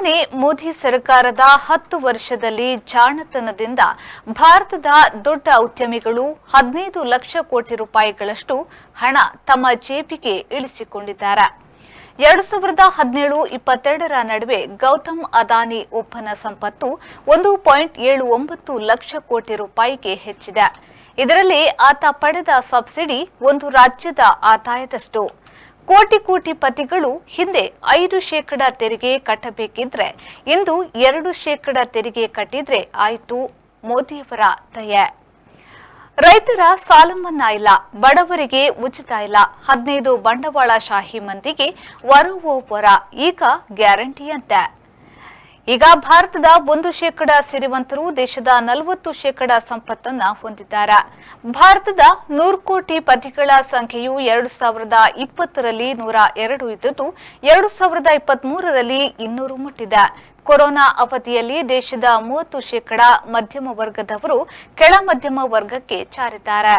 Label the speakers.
Speaker 1: ಪ್ರಧಾನಿ ಮೋದಿ ಸರ್ಕಾರದ 10 ವರ್ಷದಲ್ಲಿ ಜಾಣತನದಿಂದ ಭಾರತದ ದೊಡ್ಡ ಉದ್ಯಮಿಗಳು 15 ಲಕ್ಷ ಕೋಟಿ ರೂಪಾಯಿಗಳಷ್ಟು ಹಣ ತಮ್ಮ ಜೇಬಿಗೆ ಇಳಿಸಿಕೊಂಡಿದ್ದಾರೆ. 2017-22ರ ನಡುವೆ ಗೌತಮ್ ಅದಾನಿ ಒಬ್ಬನ ಸಂಪತ್ತು 1.79 ಲಕ್ಷ ಕೋಟಿ ರೂಪಾಯಿಗೆ ಹೆಚ್ಚಿದೆ. ಇದರಲ್ಲಿ ಆತ ಪಡೆದ ಸಬ್ಸಿಡಿ ಒಂದು ರಾಜ್ಯದ ಆದಾಯದಷ್ಟು. ಕೋಟಿ ಪತಿಗಳು ಹಿಂದೆ 5% ತೆರಿಗೆ ಕಟ್ಟಬೇಕಿದ್ರೆ ಇಂದು 2% ತೆರಿಗೆ ಕಟ್ಟಿದ್ರೆ ಆಯ್ತು ಮೋದಿಯವರ ದಯೆ. ರೈತರ ಸಾಲ ಮನ್ನಾ ಇಲ್ಲ, ಬಡವರಿಗೆ ಉಚಿತ ಇಲ್ಲ, 15 ಬಂಡವಾಳಶಾಹಿ ಮಂದಿಗೆ ವರ ಈಗ ಗ್ಯಾರಂಟಿಯಂತೆ. ಈಗ ಭಾರತದ 1% ಸಿರಿವಂತರು ದೇಶದ 40% ಸಂಪತ್ತನ್ನ ಹೊಂದಿದ್ದಾರೆ. ಭಾರತದ 100 ಕೋಟಿ ಪತಿಗಳ ಸಂಖ್ಯೆಯು 2020ರಲ್ಲಿ 102 ಇದ್ದದ್ದು 2023ರಲ್ಲಿ 200 ಮುಟ್ಟಿದೆ. ಕೊರೋನಾ ಅವಧಿಯಲ್ಲಿ ದೇಶದ 30% ಮಧ್ಯಮ ವರ್ಗದವರು ಕೆಳ ಮಧ್ಯಮ ವರ್ಗಕ್ಕೆ ಜಾರಿದ್ದಾರೆ.